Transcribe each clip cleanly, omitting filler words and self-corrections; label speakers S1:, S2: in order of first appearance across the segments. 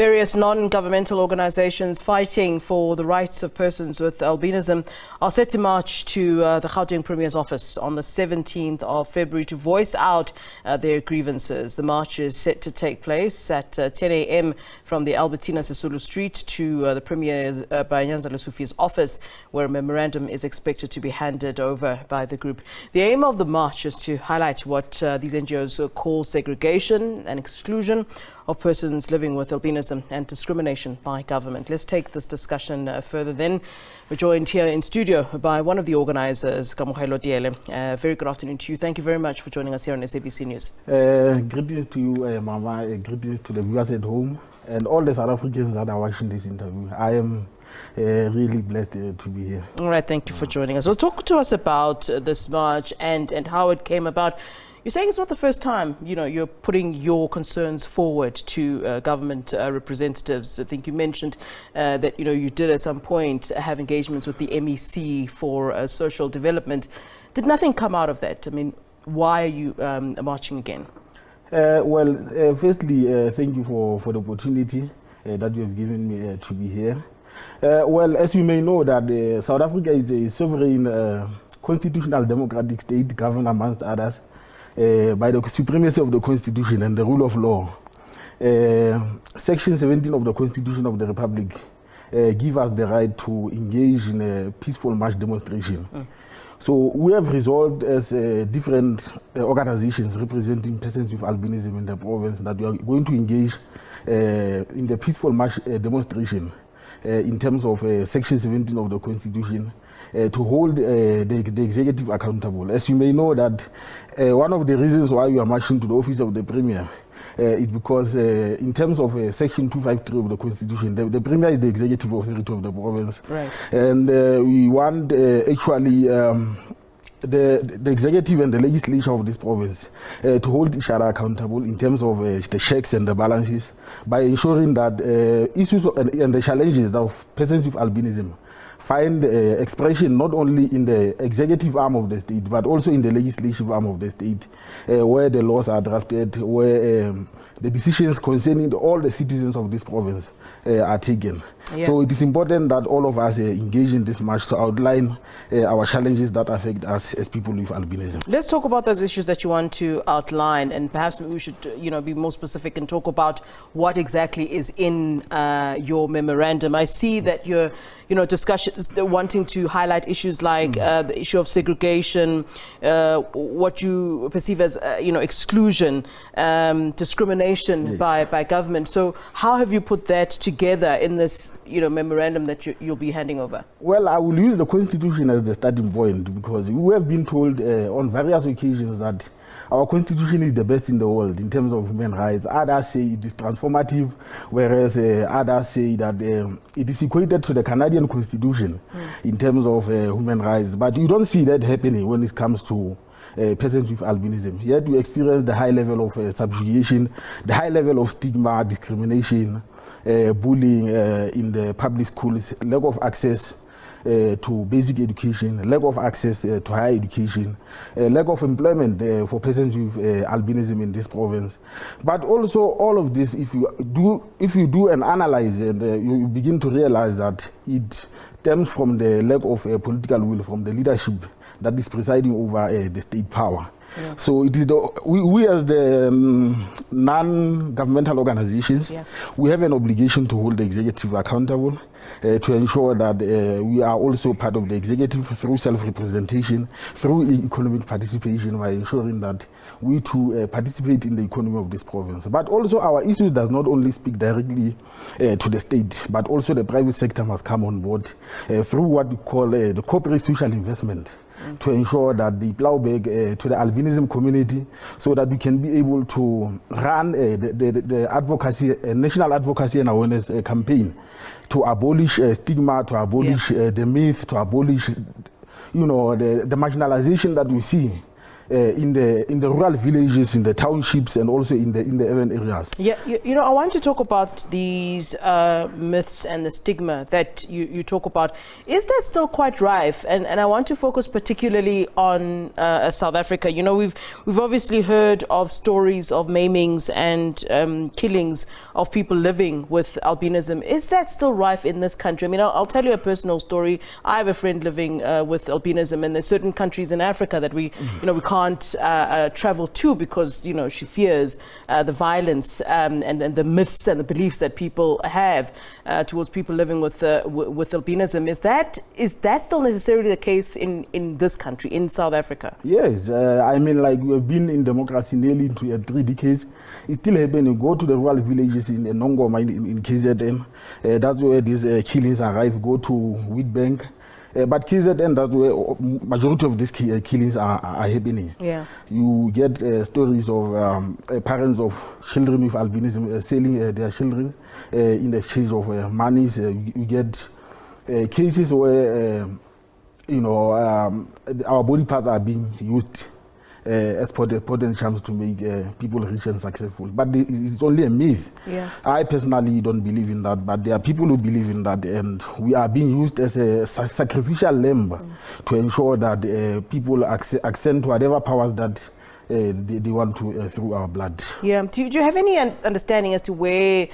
S1: Various non-governmental organizations fighting for the rights of persons with albinism are set to march to the Gauteng Premier's office on the 17th of February to voice out their grievances. The march is set to take place at 10 a.m. from the Albertina Sisulu Street to the Premier Panyaza Lesufi's office, where a memorandum is expected to be handed over by the group. The aim of the march is to highlight what these NGOs call segregation and exclusion of persons living with albinism and discrimination by government. Let's take this discussion further then. We're joined here in studio by one of the organisers, Kamohelo Teele. Very good afternoon to you. Thank you very much for joining us here on SABC News.
S2: Greetings to you, Mama. Greetings to the viewers at home and all the South Africans that are watching this interview. I am really blessed to be here.
S1: All right, thank you for joining us. Well, talk to us about this march and how it came about. You're saying it's not the first time, you're putting your concerns forward to government representatives. I think you mentioned that, you did at some point have engagements with the MEC for social development. Did nothing come out of that? I mean, why are you marching again?
S2: Firstly, thank you for the opportunity that you have given me to be here. As you may know, that South Africa is a sovereign constitutional democratic state governed, amongst others, by the supremacy of the Constitution and the rule of law. Section 17 of the Constitution of the Republic gives us the right to engage in a peaceful march demonstration. So we have resolved as different organizations representing persons with albinism in the province that we are going to engage in the peaceful march demonstration in terms of Section 17 of the Constitution, to hold the executive accountable. As you may know, that one of the reasons why we are marching to the office of the Premier is because in terms of Section 253 of the Constitution, the Premier is the executive authority of the province. Right. And we want actually the executive and the legislature of this province to hold each other accountable in terms of the checks and the balances, by ensuring that issues and the challenges of persons with albinism find expression not only in the executive arm of the state, but also in the legislative arm of the state, where the laws are drafted, where the decisions concerning all the citizens of this province are taken. Yeah. So it is important that all of us engage in this march to outline our challenges that affect us as people with albinism.
S1: Let's talk about those issues that you want to outline, and perhaps we should, be more specific and talk about what exactly is in your memorandum. I see that you're, discussions wanting to highlight issues like the issue of segregation, what you perceive as, exclusion, discrimination, yes, by government. So how have you put that together in this, memorandum that you'll be handing over? Well,
S2: I will use the Constitution as the starting point, because we have been told on various occasions that our Constitution is the best in the world in terms of human rights. Others say it is transformative, whereas others say that it is equated to the Canadian Constitution in terms of human rights. But you don't see that happening when it comes to persons with albinism. Yet we experience the high level of subjugation, the high level of stigma, discrimination, bullying in the public schools, lack of access to basic education, lack of access to higher education, lack of employment for persons with albinism in this province. But also all of this, if you do an analyze, and you begin to realize that it stems from the lack of political will from the leadership that is presiding over the state power. Yeah. So it is we as the non-governmental organizations, yeah, we have an obligation to hold the executive accountable, to ensure that we are also part of the executive through self-representation, through economic participation, by ensuring that we too participate in the economy of this province. But also our issues does not only speak directly to the state, but also the private sector must come on board through what we call the corporate social investment, to ensure that they plow back to the albinism community, so that we can be able to run the advocacy, national advocacy and awareness campaign to abolish stigma, to abolish the myth, to abolish, the marginalization that we see in the rural villages, in the townships, and also in the urban areas.
S1: Yeah, you know, I want to talk about these myths and the stigma that you talk about. Is that still quite rife? And I want to focus particularly on South Africa. You know, we've obviously heard of stories of maimings and killings of people living with albinism. Is that still rife in this country? I mean, I'll tell you a personal story. I have a friend living with albinism, and there's certain countries in Africa that we can't travel to because, you know, she fears the violence and the myths and the beliefs that people have towards people living with albinism. Is that still necessarily the case in this country, in South Africa?
S2: Yes, I mean, like, we have been in democracy nearly 3 decades. It's still happening. You go to the rural villages in Non-governmental in KZN. That's where these killings arrive. Go to Witbank. But KZN, that's where majority of these killings are happening. Yeah. You get stories of parents of children with albinism selling their children in exchange of monies. You get cases where our body parts are being used as potentials to make people rich and successful. But it's only a myth. Yeah. I personally don't believe in that, but there are people who believe in that, and we are being used as a sacrificial lamb to ensure that people accent whatever powers that they want to through our blood. Yeah.
S1: Do you have any understanding as to where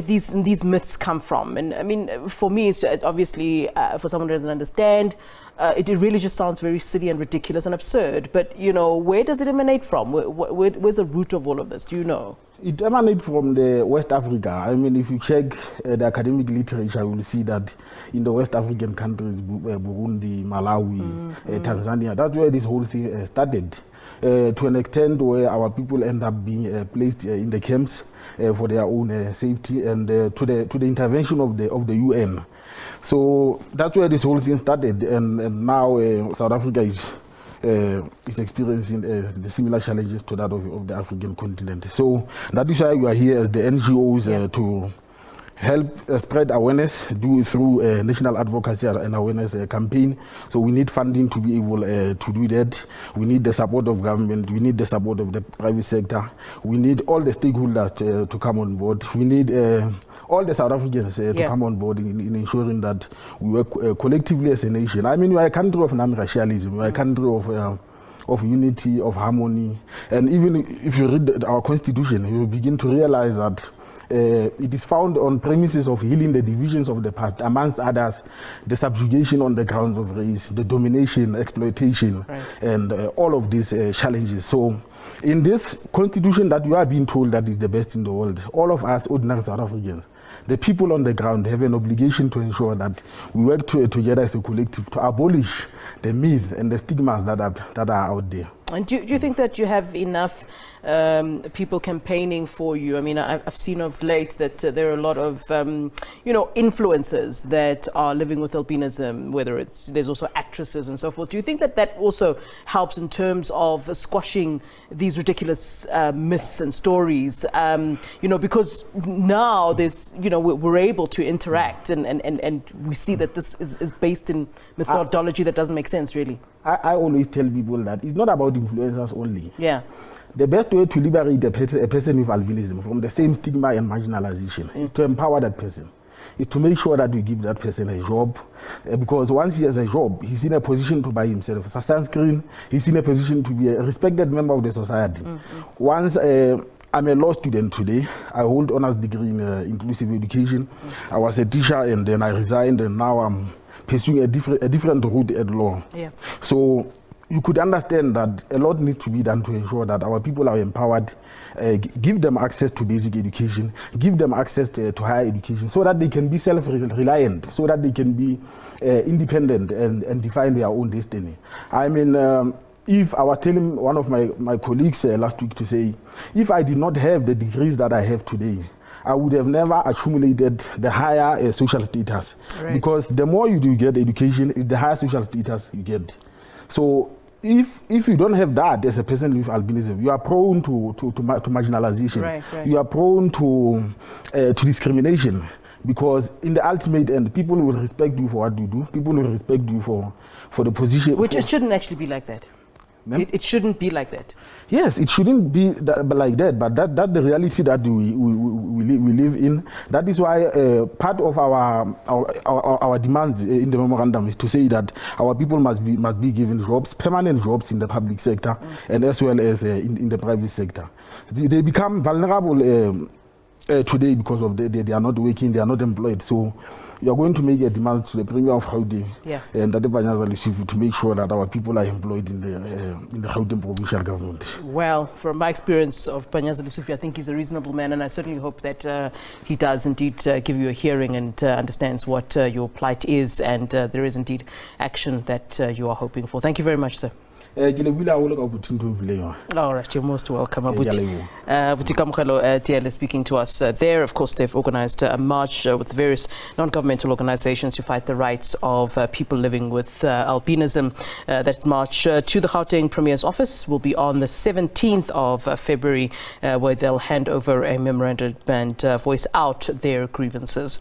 S1: these myths come from? And I mean, for me, it's obviously for someone who doesn't understand, it really just sounds very silly and ridiculous and absurd. But, you know, where does it emanate from? Where's the root of all of this? Do you know?
S2: It emanates from the West Africa. I mean, if you check the academic literature, you will see that in the West African countries, Burundi, Malawi, Tanzania, that's where this whole thing started. To an extent where our people end up being placed in the camps for their own safety, and to the intervention of the UN. So that's where this whole thing started, and now South Africa is experiencing the similar challenges to that of the African continent. So that is why we are here as the NGOs to help spread awareness through national advocacy and awareness campaign. So we need funding to be able to do that. We need the support of government. We need the support of the private sector. We need all the stakeholders to come on board. We need all the South Africans to come on board in ensuring that we work collectively as a nation. I mean, we are a country of non-racialism. We are a country of unity, of harmony. And even if you read our constitution, you will begin to realize that it is found on premises of healing the divisions of the past, amongst others, the subjugation on the grounds of race, the domination, exploitation, and all of these challenges. So in this constitution that we are being told that is the best in the world, all of us ordinary South Africans, the people on the ground, have an obligation to ensure that we work together as a collective to abolish the myth and the stigmas that are out there.
S1: And do you think that you have enough people campaigning for you? I mean, I've seen of late that there are a lot of, influencers that are living with albinism, there's also actresses and so forth. Do you think that also helps in terms of squashing these ridiculous myths and stories? Because now there's, we're able to interact and we see that this is based in methodology that doesn't make sense, really.
S2: I always tell people that it's not about influencers only.
S1: Yeah.
S2: The best way to liberate a person with albinism from the same stigma and marginalization is to empower that person. Is to make sure that we give that person a job, because once he has a job, he's in a position to buy himself a sunscreen, he's in a position to be a respected member of the society. Once I'm a law student today. I hold honors degree in inclusive education. I was a teacher and then I resigned, and now I'm pursuing a different route at law. Yeah. So you could understand that a lot needs to be done to ensure that our people are empowered, give them access to basic education, give them access to higher education, so that they can be self-reliant, so that they can be independent and define their own destiny. I mean, if I was telling one of my colleagues last week to say, if I did not have the degrees that I have today, I would have never accumulated the higher social status. Right. Because the more you do get education, the higher social status you get. So if you don't have that as a person with albinism, you are prone to marginalization. Right. You are prone to discrimination. Because in the ultimate end, people will respect you for what you do. People will respect you for the position.
S1: Which it shouldn't actually be like that. It shouldn't be like that.
S2: Yes, it shouldn't be like that, but that's the reality that we live in. That is why part of our demands in the memorandum is to say that our people must be given jobs, permanent jobs in the public sector, and as well as in the private sector. They become vulnerable today because of they are not working, they are not employed. So we are going to make a demand to the Premier of Gauteng and Albertina Panyaza Lesufi to make sure that our people are employed in the Gauteng provincial government.
S1: Well, from my experience of Panyaza Lesufi, I think he's a reasonable man, and I certainly hope that he does indeed give you a hearing and understands what your plight is, and there is indeed action that you are hoping for. Thank you very much, sir.
S2: All
S1: right, you're most welcome. Kamohelo Teele speaking to us there. Of course, they've organized a march with various non-governmental organizations to fight the rights of people living with albinism. That march to the Gauteng Premier's office will be on the 17th of February, where they'll hand over a memorandum and voice out their grievances.